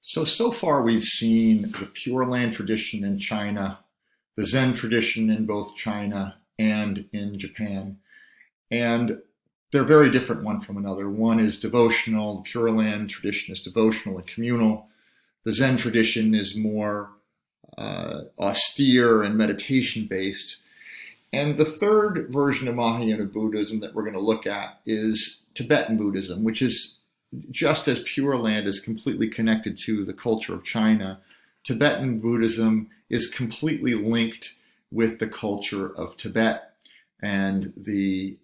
So far we've seen the Pure Land tradition in China, the Zen tradition in both China and in Japan. And they're very different one from another. One is devotional, the Pure Land tradition is devotional and communal. The Zen tradition is more austere and meditation based. And the third version of Mahayana Buddhism that we're going to look at is Tibetan Buddhism, which is just as Pure Land is completely connected to the culture of China. Tibetan Buddhism is completely linked with the culture of Tibet and the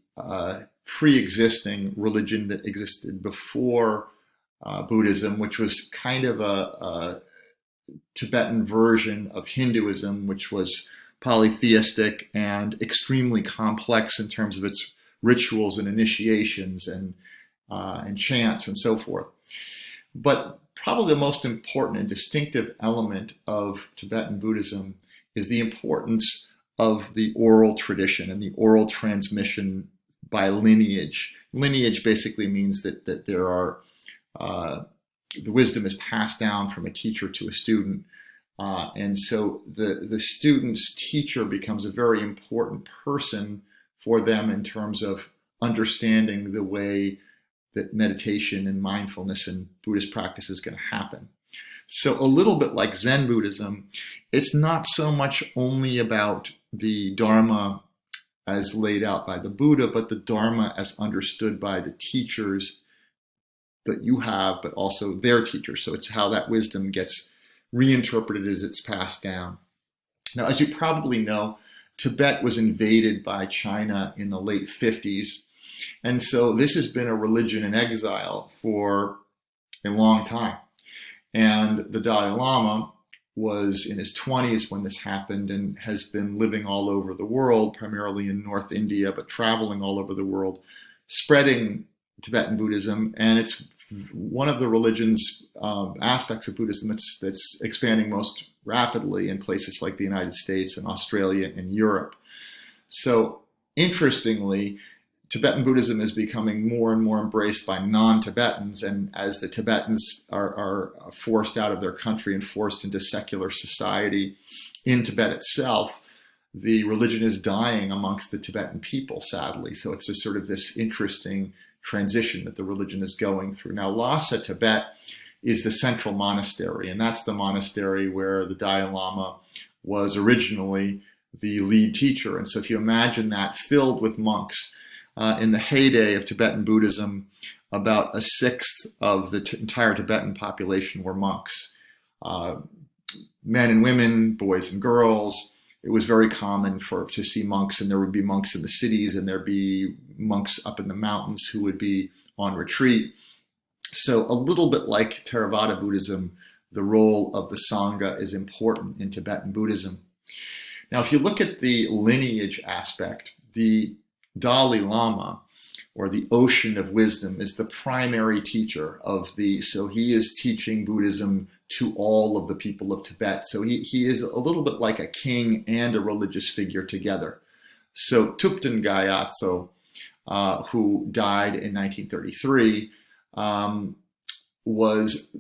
pre-existing religion that existed before Buddhism, which was kind of a Tibetan version of Hinduism, which was polytheistic and extremely complex in terms of its rituals and initiations and chants and so forth. But probably the most important and distinctive element of Tibetan Buddhism is the importance of the oral tradition and the oral transmission by lineage. Lineage basically means that there are the wisdom is passed down from a teacher to a student. And so the student's teacher becomes a very important person for them in terms of understanding the way that meditation and mindfulness and Buddhist practice is going to happen. So a little bit like Zen Buddhism, it's not so much only about the Dharma as laid out by the Buddha, but the Dharma as understood by the teachers that you have, but also their teachers. So it's how that wisdom gets reinterpreted as it's passed down. Now, as you probably know, Tibet was invaded by China in the late 50s. And so this has been a religion in exile for a long time. And the Dalai Lama was in his 20s when this happened and has been living all over the world, primarily in North India, but traveling all over the world, spreading Tibetan Buddhism. And it's one of the religion's aspects of Buddhism that's expanding most rapidly in places like the United States and Australia and Europe. So interestingly, Tibetan Buddhism is becoming more and more embraced by non-Tibetans, and as the Tibetans are forced out of their country and forced into secular society in Tibet itself, the religion is dying amongst the Tibetan people, sadly. So it's just sort of this interesting transition that the religion is going through. Now, Lhasa, Tibet, is the central monastery, and that's the monastery where the Dalai Lama was originally the lead teacher. And so if you imagine that filled with monks, in the heyday of Tibetan Buddhism, about a sixth of the entire Tibetan population were monks. Men and women, boys and girls. It was very common to see monks, and there would be monks in the cities, and there'd be monks up in the mountains who would be on retreat. So a little bit like Theravada Buddhism, the role of the Sangha is important in Tibetan Buddhism. Now, if you look at the lineage aspect, the Dalai Lama, or the ocean of wisdom, is the primary teacher so he is teaching Buddhism to all of the people of Tibet. So he is a little bit like a king and a religious figure together. So Thupten Gyatso, who died in 1933, was,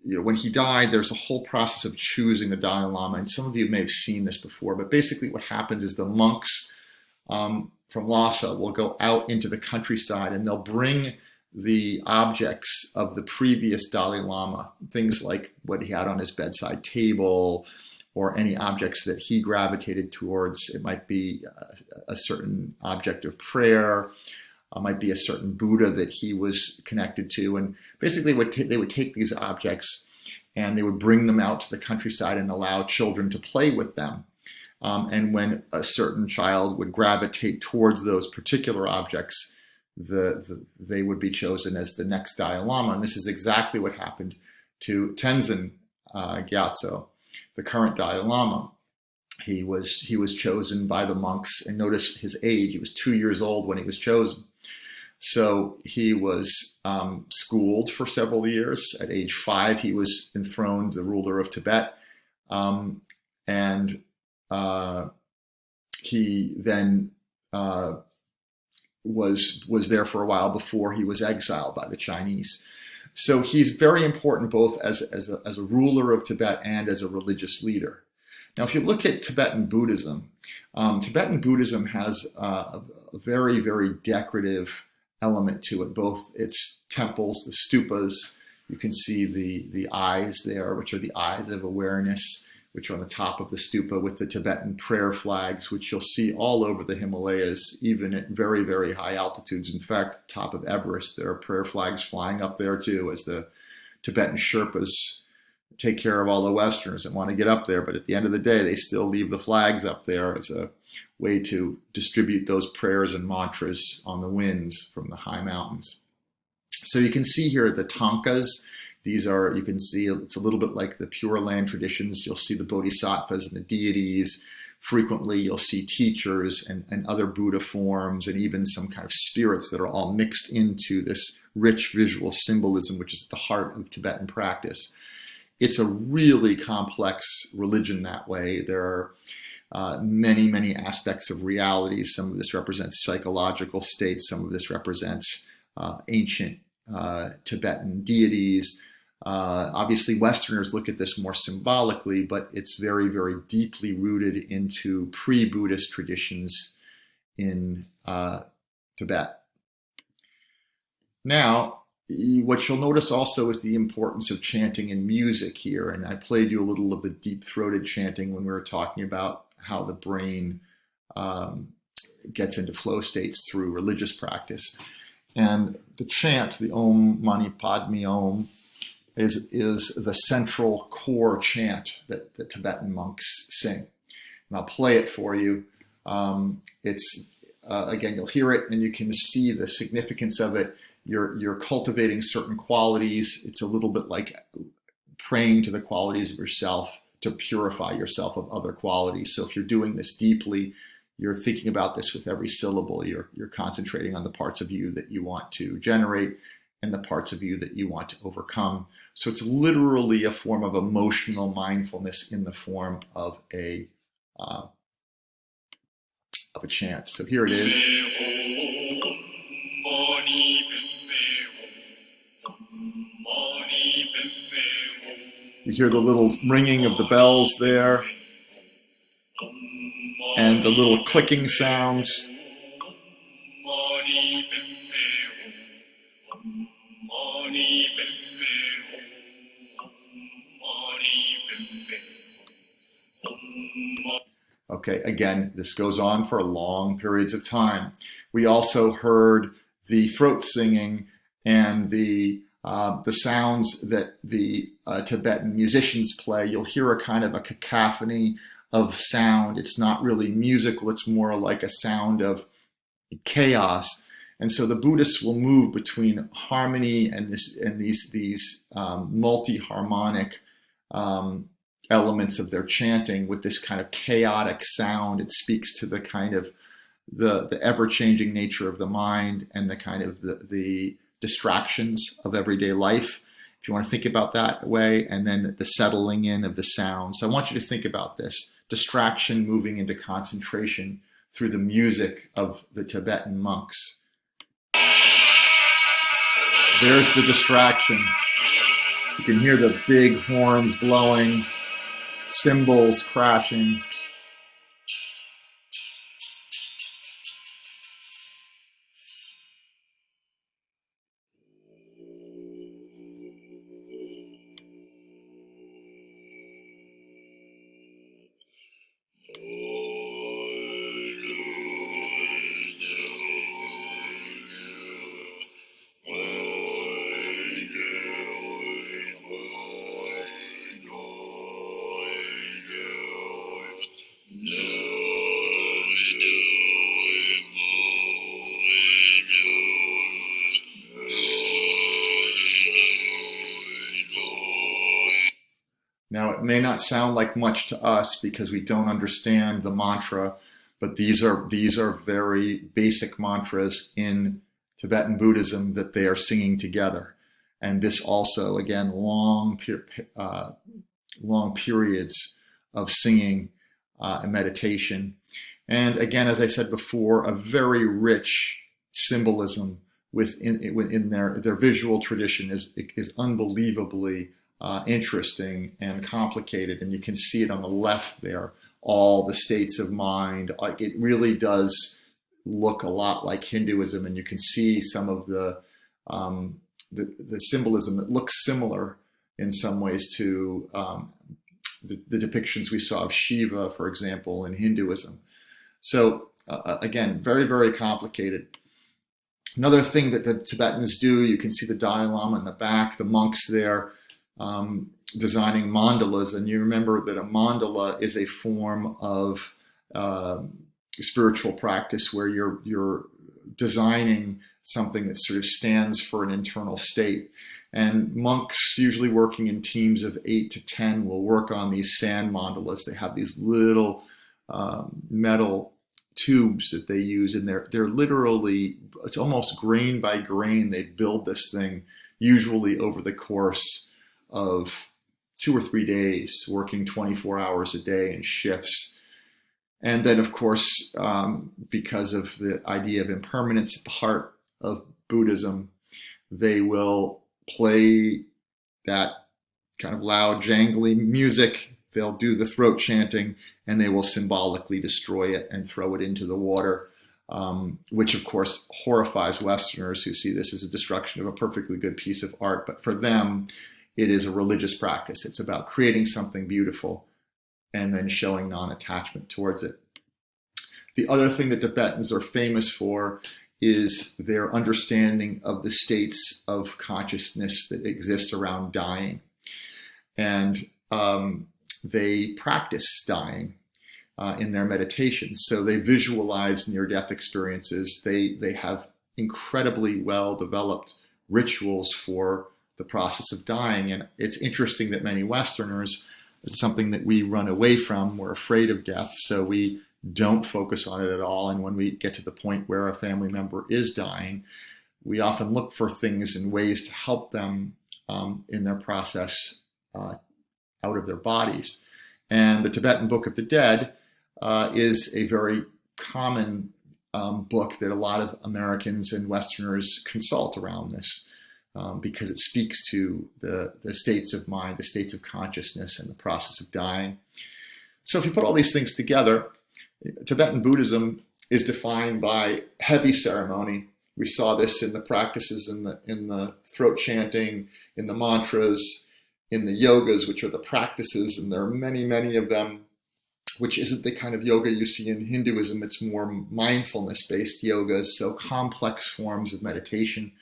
when he died, there's a whole process of choosing the Dalai Lama, and some of you may have seen this before, but basically what happens is the monks from Lhasa will go out into the countryside, and they'll bring the objects of the previous Dalai Lama, things like what he had on his bedside table or any objects that he gravitated towards. It might be a certain object of prayer, might be a certain Buddha that he was connected to. And basically they would take these objects and they would bring them out to the countryside and allow children to play with them. And when a certain child would gravitate towards those particular objects, they would be chosen as the next Dalai Lama. And this is exactly what happened to Tenzin Gyatso, the current Dalai Lama. He was chosen by the monks, and notice his age. He was 2 years old when he was chosen. So he was schooled for several years. At age 5, he was enthroned the ruler of Tibet. He then was there for a while before he was exiled by the Chinese. So he's very important both as a ruler of Tibet and as a religious leader. Now, if you look at Tibetan Buddhism has a very, very decorative element to it, both its temples, the stupas. You can see the eyes there, which are the eyes of awareness, which are on the top of the stupa, with the Tibetan prayer flags, which you'll see all over the Himalayas, even at very, very high altitudes. In fact, at the top of Everest, there are prayer flags flying up there too, as the Tibetan Sherpas take care of all the Westerners that want to get up there. But at the end of the day, they still leave the flags up there as a way to distribute those prayers and mantras on the winds from the high mountains. So you can see here the tankas. These are, you can see it's a little bit like the Pure Land traditions. You'll see the bodhisattvas and the deities. Frequently, you'll see teachers and other Buddha forms, and even some kind of spirits that are all mixed into this rich visual symbolism, which is at the heart of Tibetan practice. It's a really complex religion that way. There are many, many aspects of reality. Some of this represents psychological states. Some of this represents ancient Tibetan deities. Obviously, Westerners look at this more symbolically, but it's very, very deeply rooted into pre-Buddhist traditions in Tibet. Now, what you'll notice also is the importance of chanting and music here. And I played you a little of the deep-throated chanting when we were talking about how the brain gets into flow states through religious practice. And the chant, the Om Mani Padme Om, is the central core chant that the Tibetan monks sing. And I'll play it for you. Again, you'll hear it and you can see the significance of it. You're cultivating certain qualities. It's a little bit like praying to the qualities of yourself to purify yourself of other qualities. So if you're doing this deeply, you're thinking about this with every syllable. You're concentrating on the parts of you that you want to generate and the parts of you that you want to overcome. So it's literally a form of emotional mindfulness in the form of a chant. So here it is. You hear the little ringing of the bells there and the little clicking sounds. Okay, again, this goes on for long periods of time. We also heard the throat singing and the sounds that the Tibetan musicians play. You'll hear a kind of a cacophony of sound. It's not really musical. It's more like a sound of chaos. And so the Buddhists will move between harmony and these multi-harmonic elements of their chanting with this kind of chaotic sound. It speaks to the kind of the ever-changing nature of the mind and the kind of the distractions of everyday life, if you want to think about that way, and then the settling in of the sound. So I want you to think about this distraction moving into concentration through the music of the Tibetan monks. There's the distraction. You can hear the big horns blowing, cymbals crashing. Now, it may not sound like much to us because we don't understand the mantra, but these are very basic mantras in Tibetan Buddhism that they are singing together. And this also, again, long periods of singing and meditation. And again, as I said before, a very rich symbolism within their visual tradition is unbelievably interesting and complicated, and you can see it on the left there. All the states of mind, like it really does look a lot like Hinduism, and you can see some of the symbolism that looks similar in some ways to the depictions we saw of Shiva, for example, in Hinduism. So again, very, very complicated. Another thing that the Tibetans do, you can see the Dalai Lama in the back, the monks there designing mandalas. And you remember that a mandala is a form of spiritual practice where you're designing something that sort of stands for an internal state. And monks, usually working in teams of 8 to 10, will work on these sand mandalas. They have these little metal tubes that they use, and they're literally, it's almost grain by grain. They build this thing usually over the course of 2 or 3 days, working 24 hours a day in shifts. And then, of course, because of the idea of impermanence at the heart of Buddhism, they will play that kind of loud, jangly music. They'll do the throat chanting, and they will symbolically destroy it and throw it into the water, which of course horrifies Westerners who see this as a destruction of a perfectly good piece of art. But for them, it is a religious practice. It's about creating something beautiful and then showing non-attachment towards it. The other thing that Tibetans are famous for is their understanding of the states of consciousness that exist around dying. And they practice dying in their meditations. So they visualize near-death experiences. They have incredibly well-developed rituals for the process of dying. And it's interesting that many Westerners, it's something that we run away from. We're afraid of death, so we don't focus on it at all. And when we get to the point where a family member is dying, we often look for things and ways to help them in their process out of their bodies. And the Tibetan Book of the Dead is a very common book that a lot of Americans and Westerners consult around this because it speaks to the states of mind, the states of consciousness, and the process of dying. So if you put all these things together, Tibetan Buddhism is defined by heavy ceremony. We saw this in the practices, in the throat chanting, in the mantras, in the yogas, which are the practices, and there are many, many of them, which isn't the kind of yoga you see in Hinduism. It's more mindfulness-based yogas, so complex forms of meditation,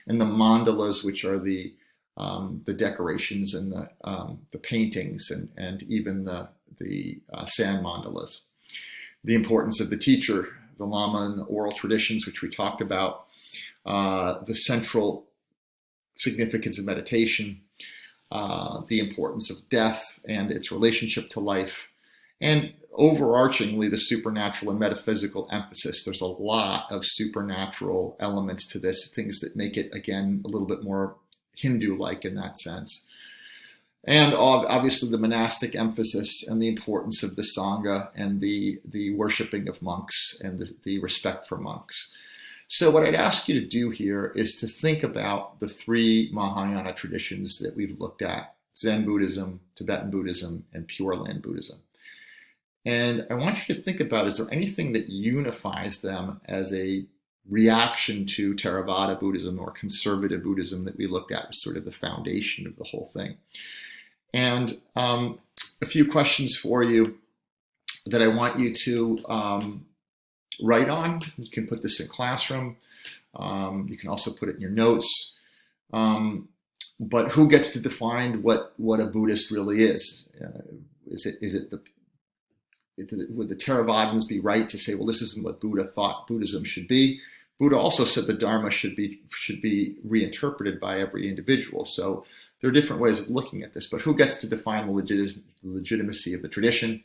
and the mandalas, which are the decorations and the paintings, and even the sand mandalas. The importance of the teacher, the Lama, and the oral traditions, which we talked about, the central significance of meditation, the importance of death and its relationship to life, and overarchingly the supernatural and metaphysical emphasis. There's a lot of supernatural elements to this, things that make it, again, a little bit more Hindu-like in that sense. And obviously the monastic emphasis and the importance of the Sangha and the worshiping of monks and the respect for monks. So what I'd ask you to do here is to think about the 3 Mahayana traditions that we've looked at: Zen Buddhism, Tibetan Buddhism, and Pure Land Buddhism. And I want you to think about, is there anything that unifies them as a reaction to Theravada Buddhism or conservative Buddhism that we looked at as sort of the foundation of the whole thing? And a few questions for you that I want you to write on. You can put this in Classroom. You can also put it in your notes. But who gets to define what a Buddhist really is? Would the Theravadins be right to say, well, this isn't what Buddha thought Buddhism should be? Buddha also said the Dharma should be reinterpreted by every individual. So there are different ways of looking at this, but who gets to define the legitimacy of the tradition?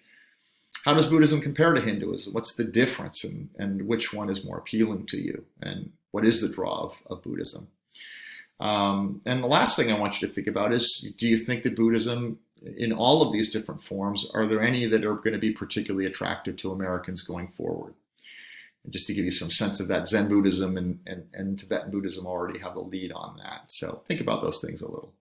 How does Buddhism compare to Hinduism? What's the difference, and which one is more appealing to you? And what is the draw of Buddhism? And the last thing I want you to think about is, do you think that Buddhism, in all of these different forms, are there any that are going to be particularly attractive to Americans going forward? just to give you some sense of that, Zen Buddhism and Tibetan Buddhism already have the lead on that. So think about those things a little.